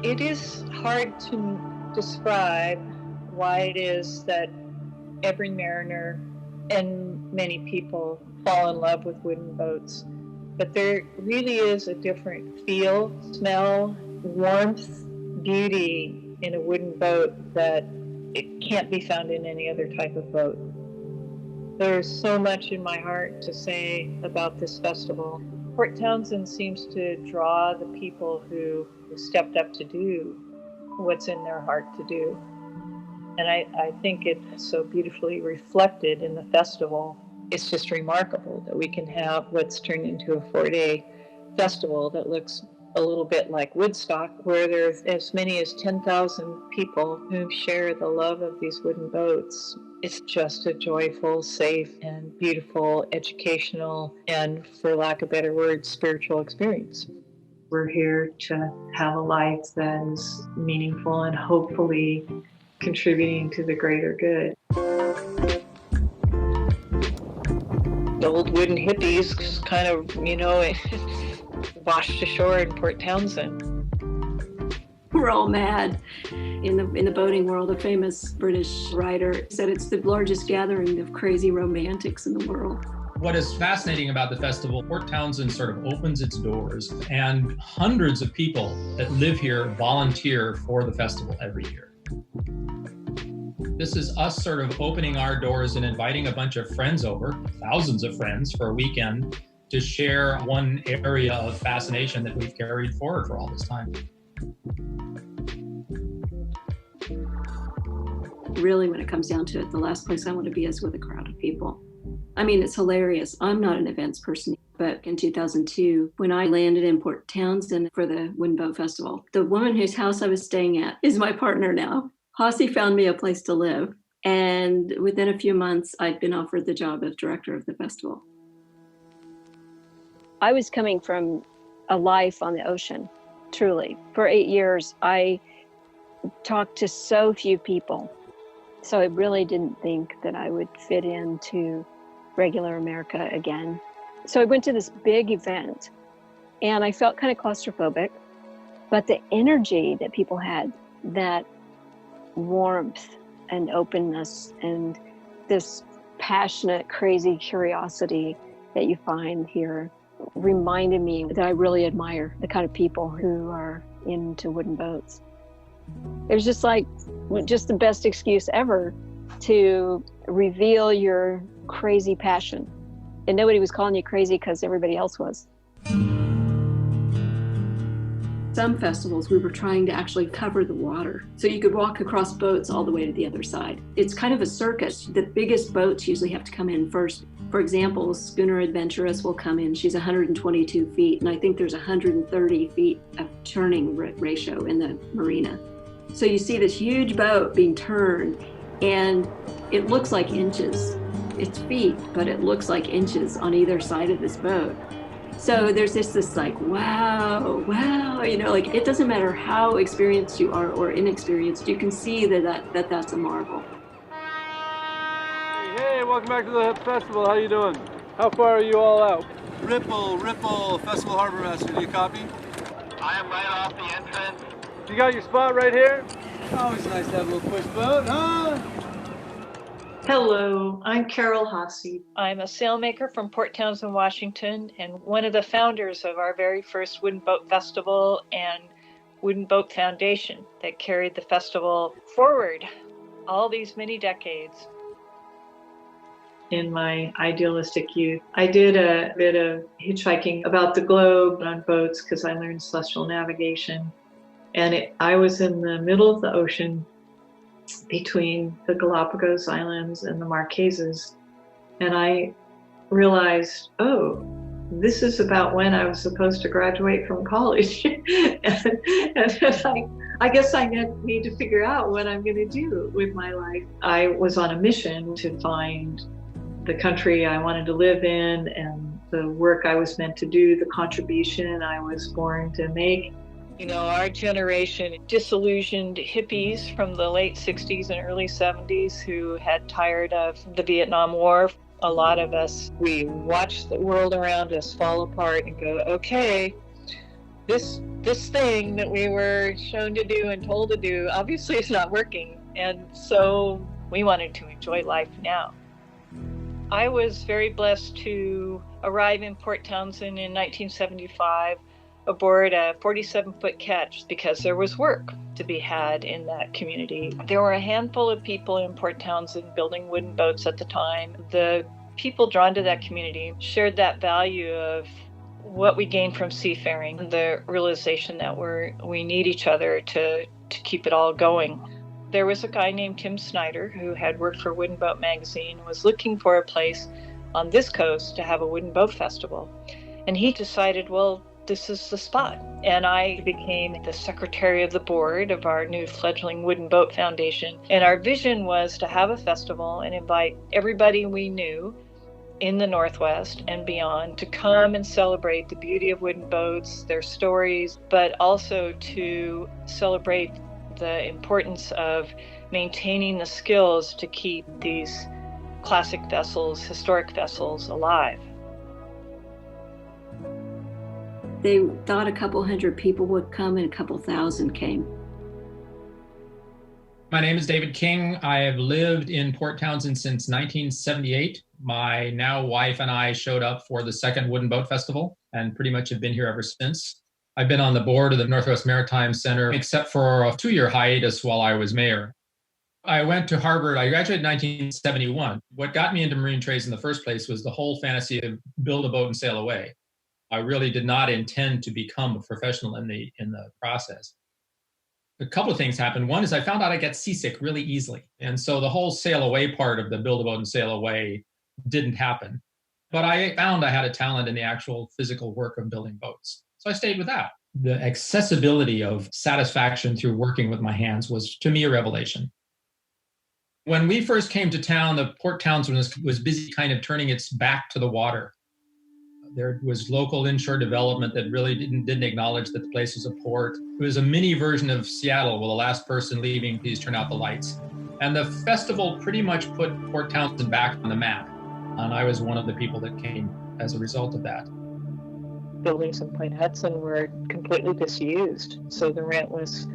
It is hard to describe why it is that every mariner and many people fall in love with wooden boats. But there really is a different feel, smell, warmth, beauty in a wooden boat that it can't be found in any other type of boat. There's so much in my heart to say about this festival. Port Townsend seems to draw the people who stepped up to do what's in their heart to do. And I think it's so beautifully reflected in the festival. It's just remarkable that we can have what's turned into a 4-day festival that looks a little bit like Woodstock, where there's as many as 10,000 people who share the love of these wooden boats. It's just a joyful, safe, and beautiful, educational, and, for lack of better words, spiritual experience. We're here to have a life that is meaningful and hopefully contributing to the greater good. The old wooden hippies kind of, washed ashore in Port Townsend. We're all mad. In the boating world, a famous British writer said it's the largest gathering of crazy romantics in the world. What is fascinating about the festival, Port Townsend sort of opens its doors, and hundreds of people that live here volunteer for the festival every year. This is us sort of opening our doors and inviting a bunch of friends over, thousands of friends, for a weekend to share one area of fascination that we've carried forward for all this time. Really, when it comes down to it, the last place I want to be is with a crowd of people. I mean, it's hilarious. I'm not an events person, but in 2002, when I landed in Port Townsend for the Wooden Boat Festival, the woman whose house I was staying at is my partner now. Hossie found me a place to live, and within a few months, I'd been offered the job of director of the festival. I was coming from a life on the ocean, truly. For 8 years, I talked to so few people. So I really didn't think that I would fit into regular America again. So I went to this big event and I felt kind of claustrophobic, but the energy that people had, that warmth and openness and this passionate, crazy curiosity that you find here reminded me that I really admire the kind of people who are into wooden boats. It was just the best excuse ever to reveal your crazy passion. And nobody was calling you crazy because everybody else was. Some festivals, we were trying to actually cover the water. So you could walk across boats all the way to the other side. It's kind of a circus. The biggest boats usually have to come in first. For example, Schooner Adventurous will come in. She's 122 feet, and I think there's 130 feet of turning ratio in the marina. So you see this huge boat being turned, and it looks like inches. It's feet, but it looks like inches on either side of this boat. So there's this like, wow, it doesn't matter how experienced you are or inexperienced, you can see that's a marvel. Hey, welcome back to the festival. How you doing? How far are you all out? Ripple, Festival Harbor Master. Do you copy? I am right off the entrance. You got your spot right here? Always nice to have a little push boat, huh? Hello, I'm Carol Hossie. I'm a sailmaker from Port Townsend, Washington, and one of the founders of our very first Wooden Boat Festival and Wooden Boat Foundation that carried the festival forward all these many decades. In my idealistic youth, I did a bit of hitchhiking about the globe on boats because I learned celestial navigation. And I was in the middle of the ocean between the Galapagos Islands and the Marquesas. And I realized, oh, this is about when I was supposed to graduate from college. and I guess I need to figure out what I'm going to do with my life. I was on a mission to find the country I wanted to live in and the work I was meant to do, the contribution I was born to make. You know, our generation, disillusioned hippies from the late 60s and early 70s who had tired of the Vietnam War. A lot of us, we watch the world around us fall apart and go, okay, this thing that we were shown to do and told to do obviously is not working. And so we wanted to enjoy life now. I was very blessed to arrive in Port Townsend in 1975 aboard a 47-foot ketch because there was work to be had in that community. There were a handful of people in Port Townsend building wooden boats at the time. The people drawn to that community shared that value of what we gained from seafaring, the realization that we need each other to keep it all going. There was a guy named Tim Snyder who had worked for Wooden Boat magazine and was looking for a place on this coast to have a wooden boat festival. And he decided, well, this is the spot. And I became the secretary of the board of our new fledgling Wooden Boat Foundation. And our vision was to have a festival and invite everybody we knew in the Northwest and beyond to come and celebrate the beauty of wooden boats, their stories, but also to celebrate the importance of maintaining the skills to keep these classic vessels, historic vessels alive. They thought a couple hundred people would come and a couple thousand came. My name is David King. I have lived in Port Townsend since 1978. My now wife and I showed up for the second Wooden Boat Festival and pretty much have been here ever since. I've been on the board of the Northwest Maritime Center, except for a 2-year hiatus while I was mayor. I went to Harvard. I graduated in 1971. What got me into marine trades in the first place was the whole fantasy of build a boat and sail away. I really did not intend to become a professional in the process. A couple of things happened. One is I found out I get seasick really easily. And so the whole sail away part of the build a boat and sail away didn't happen. But I found I had a talent in the actual physical work of building boats. So I stayed with that. The accessibility of satisfaction through working with my hands was, to me, a revelation. When we first came to town, the Port Townsend was busy kind of turning its back to the water. There was local inshore development that really didn't acknowledge that the place was a port. It was a mini version of Seattle, well, the last person leaving, please turn out the lights. And the festival pretty much put Port Townsend back on the map. And I was one of the people that came as a result of that. Buildings in Point Hudson were completely disused, so the rent was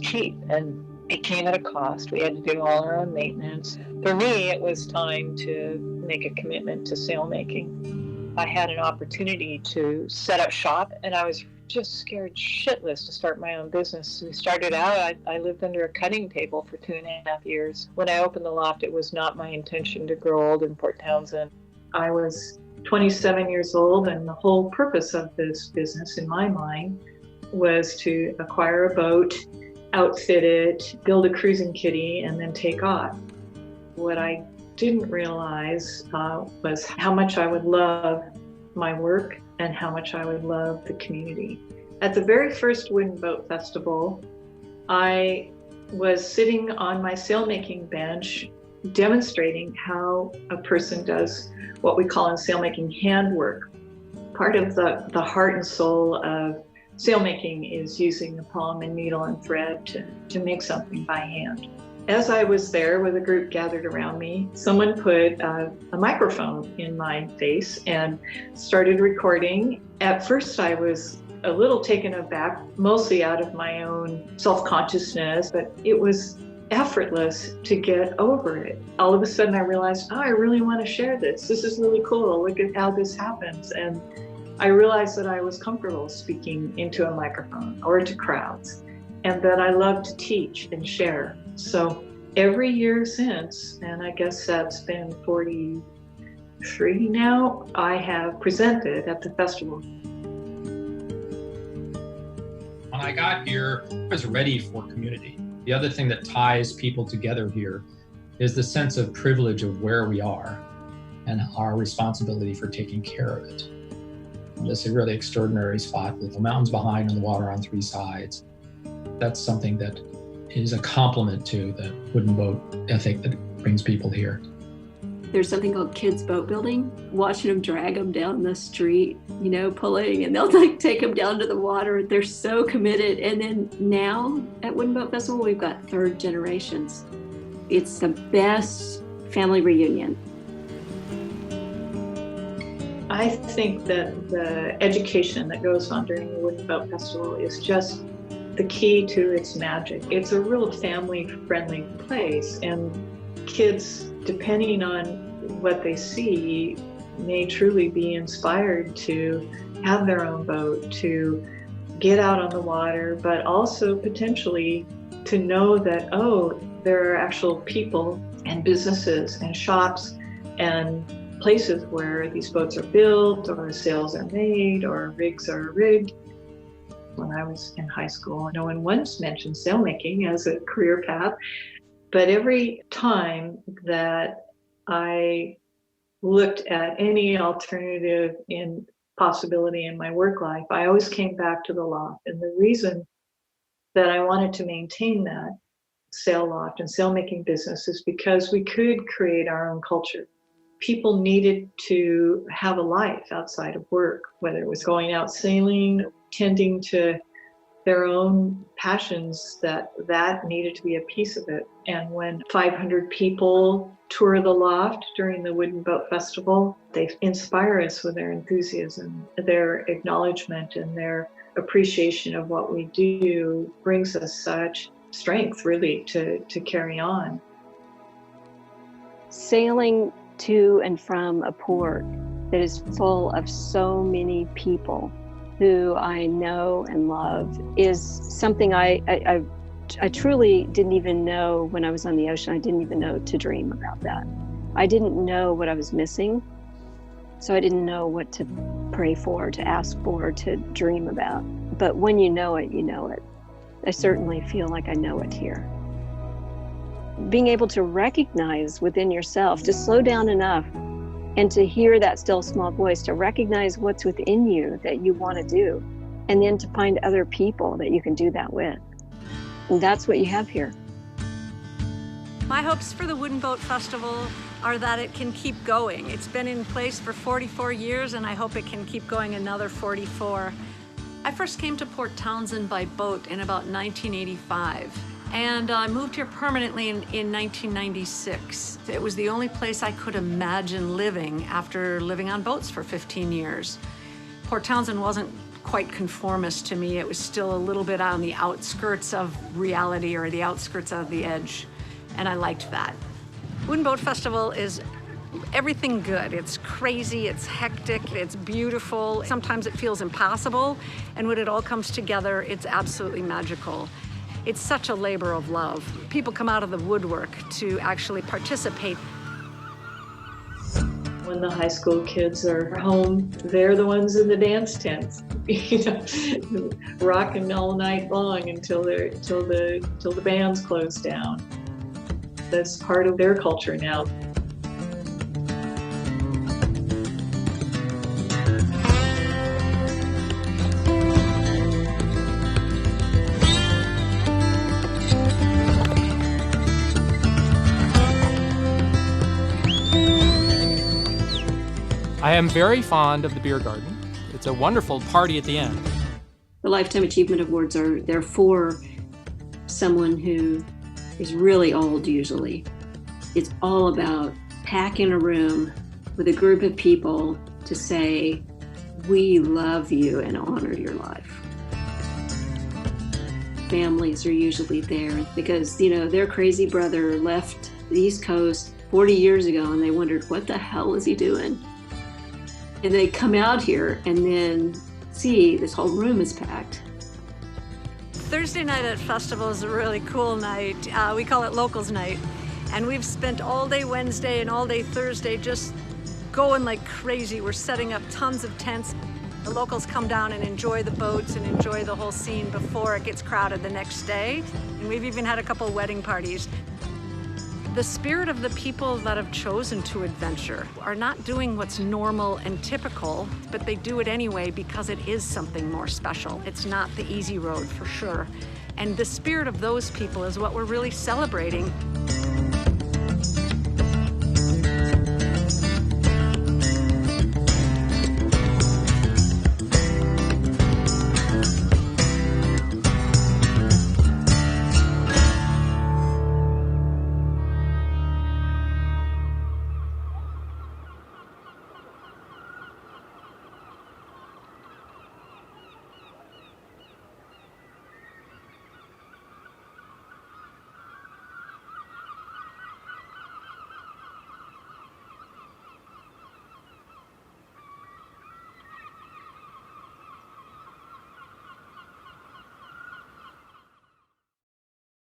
cheap, and it came at a cost. We had to do all our own maintenance. For me, it was time to make a commitment to sailmaking. I had an opportunity to set up shop, and I was just scared shitless to start my own business. We started out, I lived under a cutting table for 2.5 years. When I opened the loft, it was not my intention to grow old in Port Townsend. I was 27 years old, and the whole purpose of this business, in my mind, was to acquire a boat, outfit it, build a cruising kitty, and then take off. What I didn't realize was how much I would love my work and how much I would love the community. At the very first Wooden Boat Festival, I was sitting on my sailmaking bench demonstrating how a person does what we call in sailmaking handwork. Part of the heart and soul of sailmaking is using the palm and needle and thread to make something by hand. As I was there with a group gathered around me, someone put a microphone in my face and started recording. At first I was a little taken aback, mostly out of my own self-consciousness, but it was effortless to get over it. All of a sudden I realized, I really want to share this. This is really cool. Look at how this happens. And I realized that I was comfortable speaking into a microphone or to crowds, and that I love to teach and share. So every year since, and I guess that's been 43 now, I have presented at the festival. When I got here, I was ready for community. The other thing that ties people together here is the sense of privilege of where we are and our responsibility for taking care of it. It's a really extraordinary spot with the mountains behind and the water on 3 sides. That's something that is a compliment to the wooden boat ethic that brings people here. There's something called kids boat building, watching them drag them down the street, pulling, and they'll take them down to the water. They're so committed. And then now at Wooden Boat Festival, we've got 3rd generations. It's the best family reunion. I think that the education that goes on during the Wooden Boat Festival is just the key to its magic. It's a real family-friendly place, and kids, depending on what they see, may truly be inspired to have their own boat, to get out on the water, but also potentially to know that, oh, there are actual people and businesses and shops and places where these boats are built or sails are made or rigs are rigged. When I was in high school, no one once mentioned sailmaking as a career path, but every time that I looked at any alternative in possibility in my work life, I always came back to the loft. And the reason that I wanted to maintain that sail loft and sailmaking business is because we could create our own culture. People needed to have a life outside of work, whether it was going out sailing, tending to their own passions, that needed to be a piece of it. And when 500 people tour the loft during the Wooden Boat Festival, they inspire us with their enthusiasm, their acknowledgement, and their appreciation of what we do brings us such strength, really, to carry on. Sailing to and from a port that is full of so many people who I know and love is something I truly didn't even know when I was on the ocean. I didn't even know to dream about that. I didn't know what I was missing, so I didn't know what to pray for, to ask for, to dream about. But when you know it, you know it. I certainly feel like I know it here. Being able to recognize within yourself, to slow down enough and to hear that still small voice, to recognize what's within you that you want to do, and then to find other people that you can do that with. And that's what you have here. My hopes for the Wooden Boat Festival are that it can keep going. It's been in place for 44 years, and I hope it can keep going another 44. I first came to Port Townsend by boat in about 1985. And I moved here permanently in 1996. It was the only place I could imagine living after living on boats for 15 years. Port Townsend wasn't quite conformist to me. It was still a little bit on the outskirts of reality, or the outskirts of the edge, and I liked that. Wooden Boat Festival is everything good. It's crazy, it's hectic, it's beautiful. Sometimes it feels impossible, and when it all comes together, it's absolutely magical. It's such a labor of love. People come out of the woodwork to actually participate. When the high school kids are home, they're the ones in the dance tents, rocking all night long until the bands close down. That's part of their culture now. I am very fond of the beer garden. It's a wonderful party at the end. The Lifetime Achievement Awards are there for someone who is really old usually. It's all about packing a room with a group of people to say, we love you and honor your life. Families are usually there because, their crazy brother left the East Coast 40 years ago and they wondered, what the hell is he doing? And they come out here and then see this whole room is packed. Thursday night at Festival is a really cool night. We call it Locals Night. And we've spent all day Wednesday and all day Thursday just going like crazy. We're setting up tons of tents. The locals come down and enjoy the boats and enjoy the whole scene before it gets crowded the next day. And we've even had a couple wedding parties. The spirit of the people that have chosen to adventure are not doing what's normal and typical, but they do it anyway because it is something more special. It's not the easy road for sure. And the spirit of those people is what we're really celebrating.